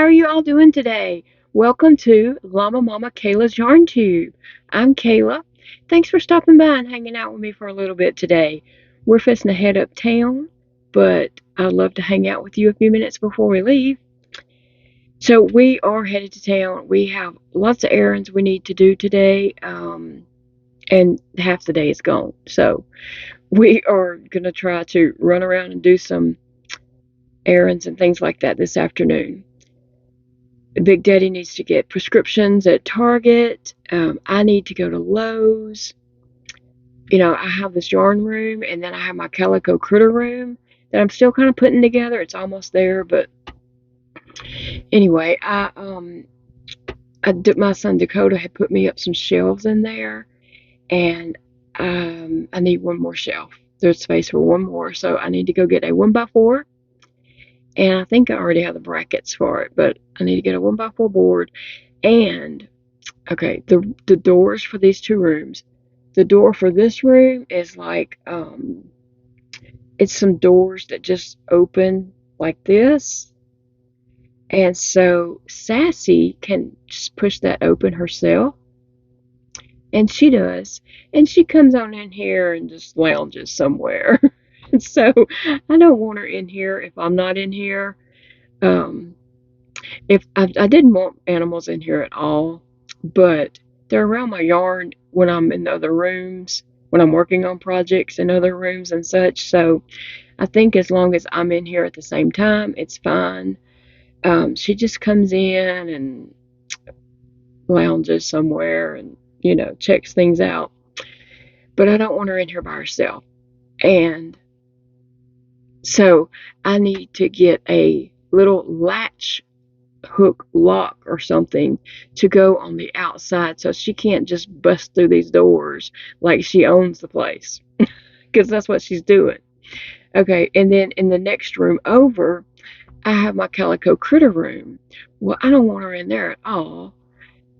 are you all doing today? Welcome to Llama Kayla's Yarn Tube. I'm Kayla. Thanks for stopping by and hanging out with me for a little bit today. We're fixing to head uptown, but I'd love to hang out with you a few minutes before we leave. So we are headed to town. We have lots of errands we need to do today, and half the day is gone. So we are going to try to run around and do some errands and things like that this afternoon. Big Daddy needs to get prescriptions at Target. I need to go to Lowe's. I have this yarn room, and then I have my calico critter room that I'm still kind of putting together. It's almost there, but anyway, my son Dakota had put me up some shelves in there, and I need one more shelf. There's space for one more, so I need to go get a 1x4. And I think I already have the brackets for it, but I need to get a 1x4 board. And okay, the doors for these two rooms. The door for this room is like it's some doors that just open like this. And so Sassy can just push that open herself. And she does. And she comes on in here and just lounges somewhere. So I don't want her in here if I'm not in here. If I didn't want animals in here at all, but they're around my yarn when I'm in the other rooms, when I'm working on projects in other rooms and such. So I think as long as I'm in here at the same time, it's fine. She just comes in and lounges somewhere and, checks things out. But I don't want her in here by herself. And so I need to get a little latch hook lock or something to go on the outside so she can't just bust through these doors like she owns the place, because that's what she's doing. Okay, and then in the next room over, I have my calico critter room. Well, I don't want her in there at all.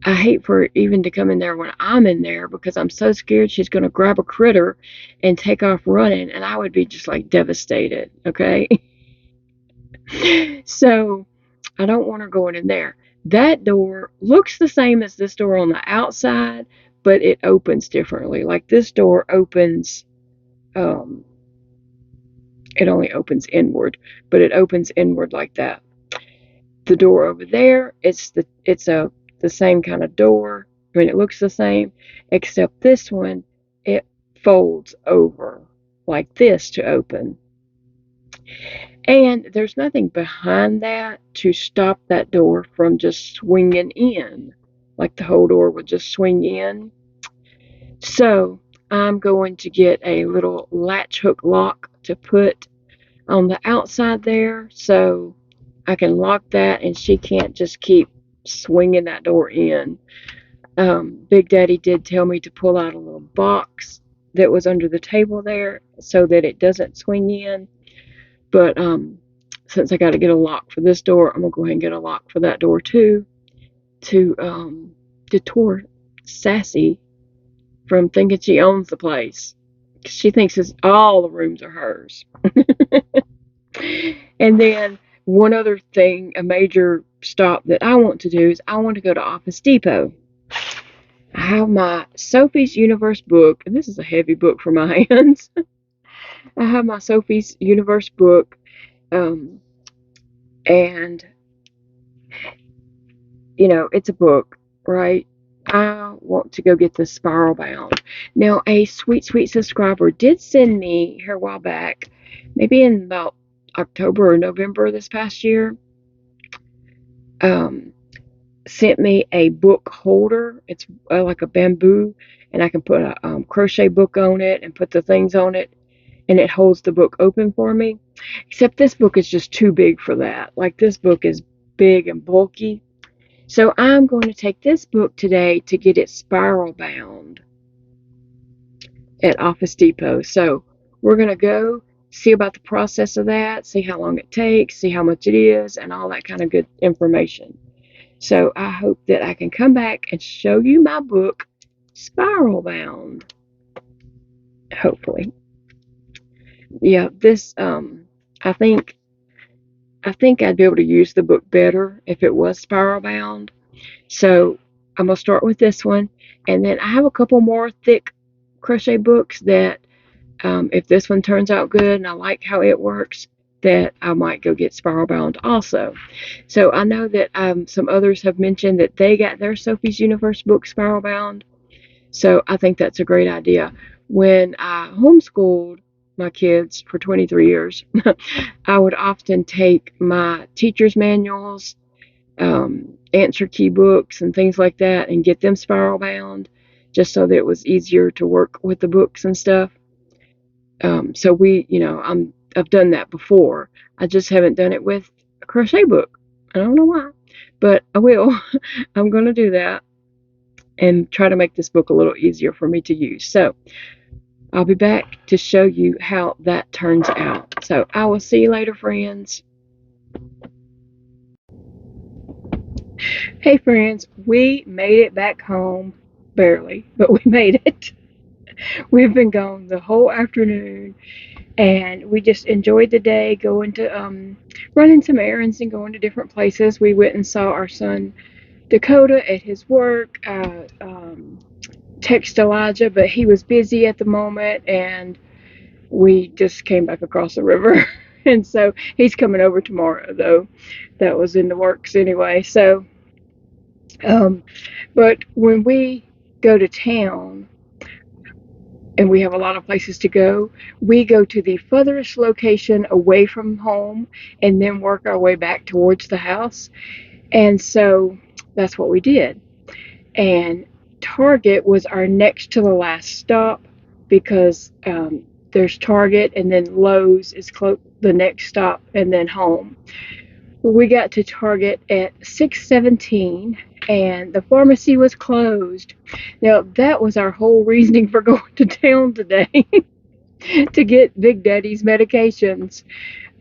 I hate for her even to come in there when I'm in there, because I'm so scared she's going to grab a critter and take off running, and I would be just like devastated. Okay. So I don't want her going in there. That door looks the same as this door on the outside, but it opens differently. Like this door opens, it only opens inward, but it opens inward like that. The door over there, it's the same kind of door. I mean, it looks the same, except this one, it folds over like this to open. And there's nothing behind that to stop that door from just swinging in, like the whole door would just swing in. So I'm going to get a little latch hook lock to put on the outside there, so I can lock that and she can't just keep swinging that door in. Big Daddy did tell me to pull out a little box that was under the table there so that it doesn't swing in. But since I got to get a lock for this door, I'm going to go ahead and get a lock for that door too, to deter Sassy from thinking she owns the place. She thinks all the rooms are hers. And then one other thing, a major stop that I want to do is I want to go to Office Depot. I have my Sophie's Universe book, and this is a heavy book for my hands. I have my Sophie's Universe book, and it's a book, right? I want to go get the spiral bound. Now, a sweet subscriber did send me here a while back, maybe in about October or November this past year, sent me a book holder. It's like a bamboo, and I can put a crochet book on it and put the things on it, and it holds the book open for me. Except this book is just too big for that. Like, this book is big and bulky. So I'm going to take this book today to get it spiral bound at Office Depot. So we're going to go see about the process of that, see how long it takes, see how much it is, and all that kind of good information. So I hope that I can come back and show you my book spiral bound. Hopefully. Yeah, this, I think I think I'd be able to use the book better if it was spiral bound. So I'm going to start with this one. And then I have a couple more thick crochet books that if this one turns out good and I like how it works, that I might go get spiral bound also. So I know that some others have mentioned that they got their Sophie's Universe book spiral bound. So I think that's a great idea. When I homeschooled my kids for 23 years, I would often take my teacher's manuals, answer key books, and things like that and get them spiral bound just so that it was easier to work with the books and stuff. So I've done that before. I just haven't done it with a crochet book. I don't know why, but I will. I'm going to do that and try to make this book a little easier for me to use. So I'll be back to show you how that turns out. So I will see you later, friends. Hey, friends, we made it back home. Barely, but we made it. We've been gone the whole afternoon, and we just enjoyed the day going to running some errands and going to different places. We went and saw our son Dakota at his work. Text Elijah, but he was busy at the moment, and we just came back across the river. And so he's coming over tomorrow, though. That was in the works anyway. So, but when we go to town, and we have a lot of places to go, we go to the furthest location away from home and then work our way back towards the house. And so that's what we did. And Target was our next to the last stop because there's Target and then Lowe's is the next stop and then home. We got to Target at 6:17 and the pharmacy was closed. Now that was our whole reasoning for going to town today to get Big Daddy's medications.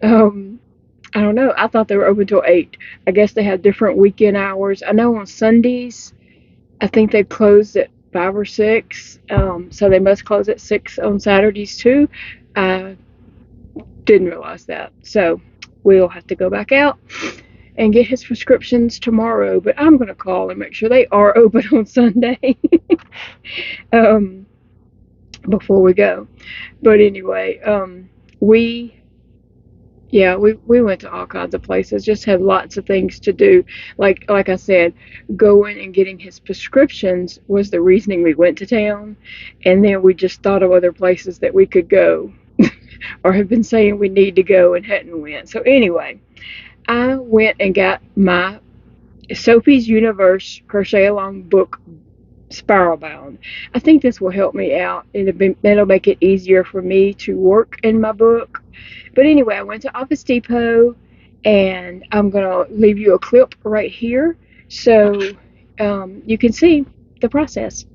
I don't know. I thought they were open till 8. I guess they have different weekend hours. I know on Sundays, I think they closed at 5 or 6. So they must close at 6 on Saturdays too. I didn't realize that. So we'll have to go back out and get his prescriptions tomorrow. But I'm going to call and make sure they are open on Sunday before we go. But anyway, we went to all kinds of places, just had lots of things to do. Like I said, going and getting his prescriptions was the reasoning we went to town. And then we just thought of other places that we could go or have been saying we need to go and hadn't went. So anyway, I went and got my Sophie's Universe Crochet Along book spiral bound. I think this will help me out. It'll make it easier for me to work in my book. But anyway, I went to Office Depot, and I'm going to leave you a clip right here so you can see the process.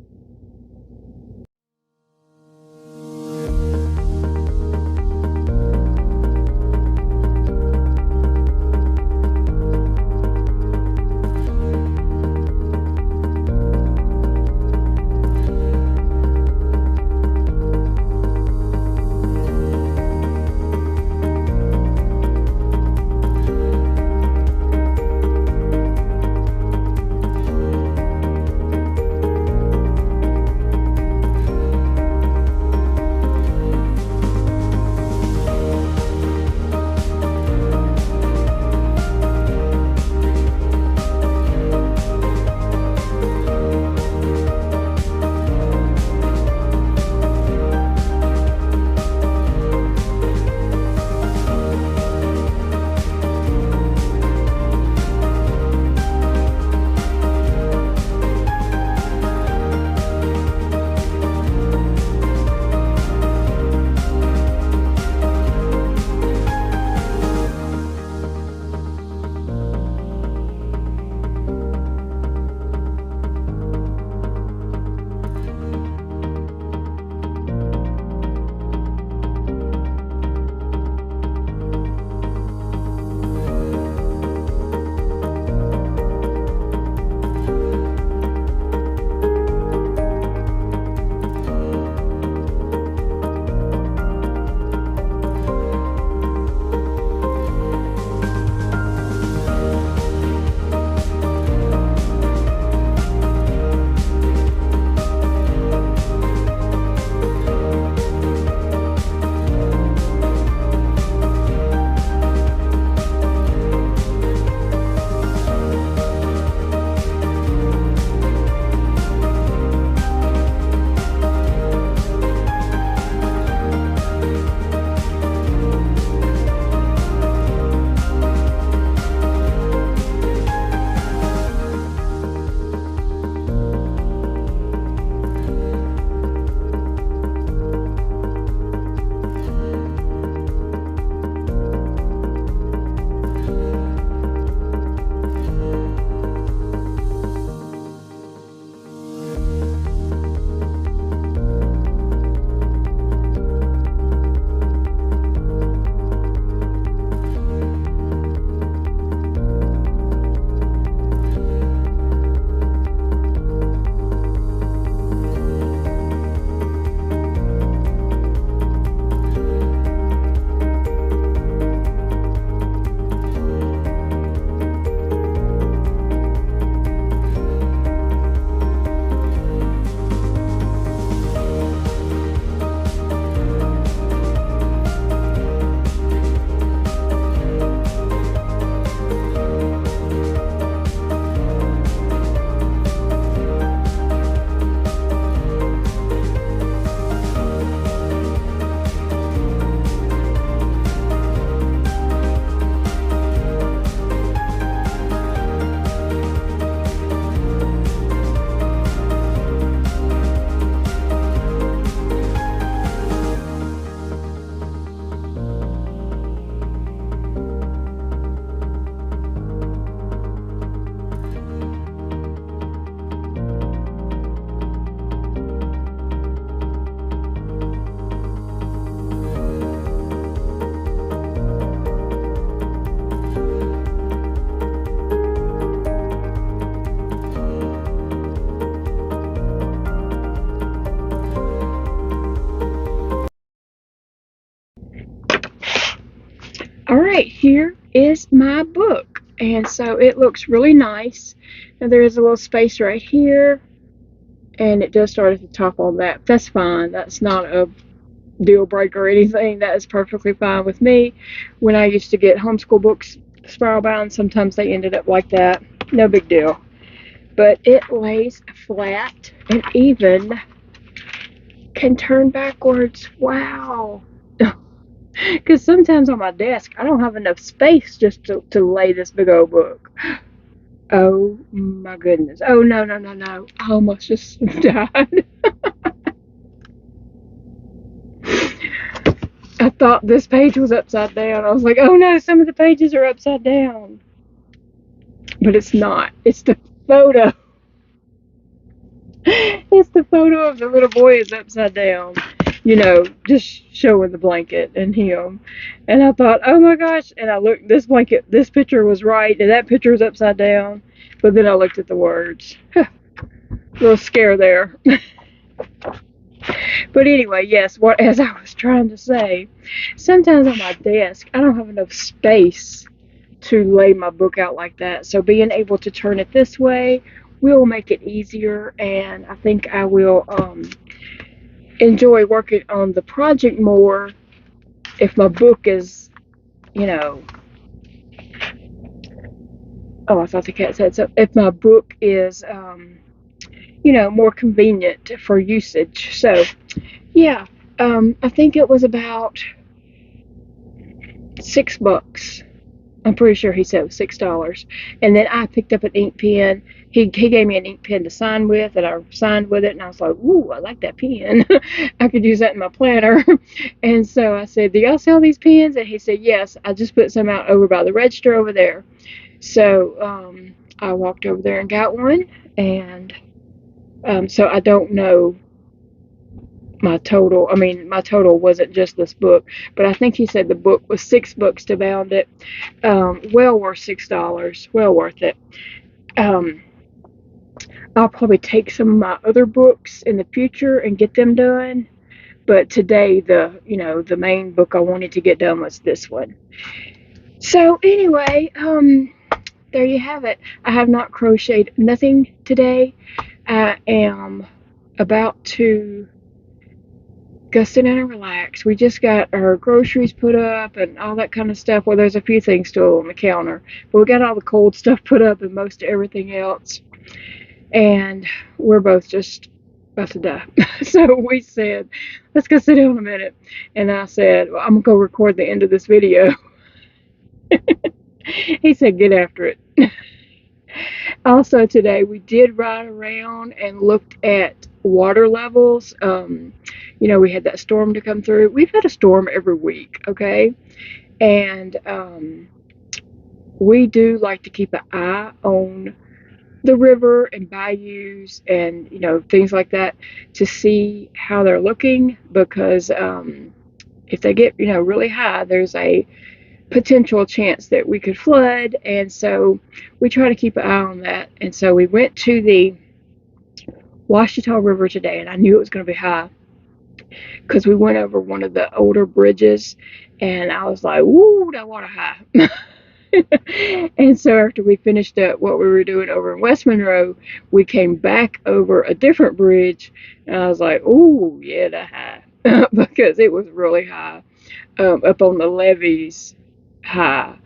here is my book. And so it looks really nice. And there is a little space right here. And it does start at the top on that. That's fine. That's not a deal breaker or anything. That is perfectly fine with me. When I used to get homeschool books spiral bound, sometimes they ended up like that. No big deal. But it lays flat and even can turn backwards. Wow. Because sometimes on my desk, I don't have enough space just to lay this big old book. Oh my goodness. Oh, no, no, no, no. I almost just died. I thought this page was upside down. I was like, oh no, some of the pages are upside down. But it's not. It's the photo. It's the photo of the little boy is upside down. You know, just showing the blanket and him. And I thought, oh my gosh. And I looked, this picture was right, and that picture was upside down. But then I looked at the words. Little scare there. But anyway, yes, as I was trying to say, sometimes on my desk, I don't have enough space to lay my book out like that. So being able to turn it this way will make it easier, and I think I will enjoy working on the project more if my book is, you know, oh, I thought the cat said so. If my book is, you know, more convenient for usage. So, yeah, I think it was about $6. I'm pretty sure he said it was $6. And then I picked up an ink pen. He gave me an ink pen to sign with, and I signed with it, and I was like, ooh, I like that pen. I could use that in my planner. And so I said, do y'all sell these pens? And he said, yes. I just put some out over by the register over there. So I walked over there and got one. And so I don't know my total. I mean, my total wasn't just this book, but I think he said the book was $6 to bound it. Well worth $6. Well worth it. I'll probably take some of my other books in the future and get them done. But today, the main book I wanted to get done was this one. So anyway, there you have it. I have not crocheted nothing today. I am about to go sit down and relax. We just got our groceries put up and all that kind of stuff. Well, there's a few things still on the counter, but we got all the cold stuff put up and most everything else. And we're both just about to die. So we said, let's go sit down a minute. And I said, well, I'm going to go record the end of this video. He said, get after it. Also today, we did ride around and looked at water levels. You know, we had that storm to come through. We've had a storm every week, okay? And we do like to keep an eye on the river and bayous and, you know, things like that to see how they're looking, because if they get, you know, really high, there's a potential chance that we could flood. And so we try to keep an eye on that. And so we went to the Ouachita River today, and I knew it was going to be high because we went over one of the older bridges, and I was like, ooh, that water high. And so after we finished up what we were doing over in West Monroe, we came back over a different bridge, and I was like, ooh, yeah, that high. Because it was really high, up on the levees high.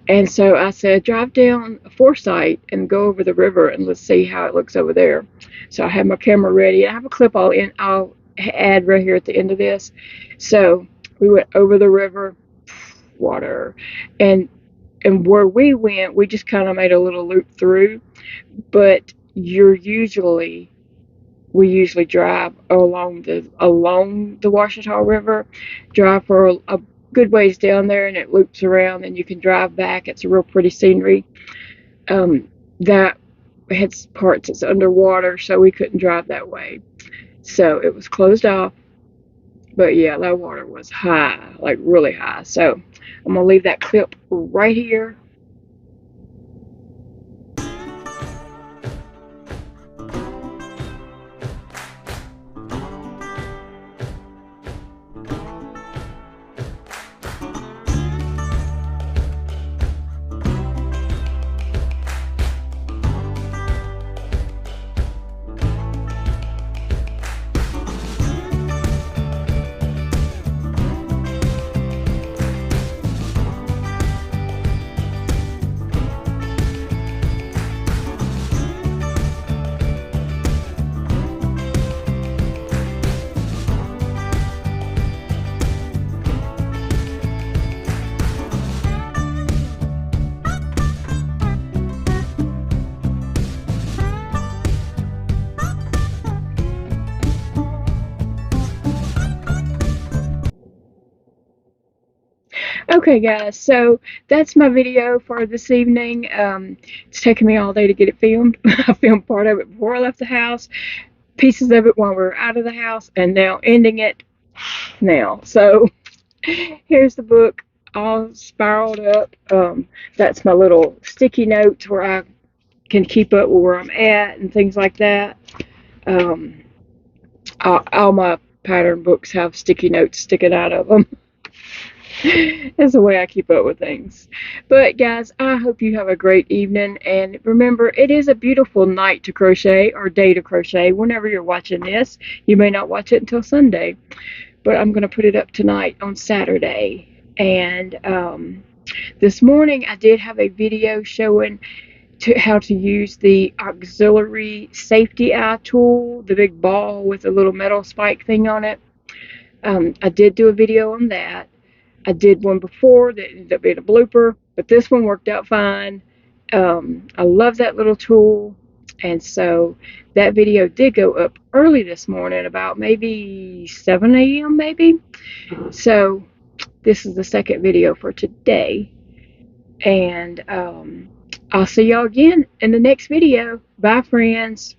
And so I said, drive down Forsyth and go over the river and let's see how it looks over there. So I have my camera ready. I have a clip I'll add right here at the end of this. So we went over the river, water, and where we went, we just kind of made a little loop through. But we usually drive along the Ouachita River, drive for a good ways down there, and it loops around, and you can drive back. It's a real pretty scenery. That had parts that's underwater, so we couldn't drive that way. So it was closed off. But yeah, that water was high, like really high. So I'm going to leave that clip right here. Okay, guys, so that's my video for this evening. It's taken me all day to get it filmed. I filmed part of it before I left the house, pieces of it while we were out of the house, and now ending it now. So here's the book all spiraled up. That's my little sticky notes where I can keep up with where I'm at and things like that. Um, all my pattern books have sticky notes sticking out of them. That's the way I keep up with things. But guys, I hope you have a great evening. And remember, it is a beautiful night to crochet or day to crochet. Whenever you're watching this, you may not watch it until Sunday. But I'm going to put it up tonight on Saturday. And this morning I did have a video showing how to use the auxiliary safety eye tool, the big ball with a little metal spike thing on it. I did do a video on that. I did one before that ended up being a blooper, but this one worked out fine. I love that little tool, and so that video did go up early this morning, about maybe 7 a.m. maybe. So this is the second video for today, and I'll see y'all again in the next video. Bye, friends.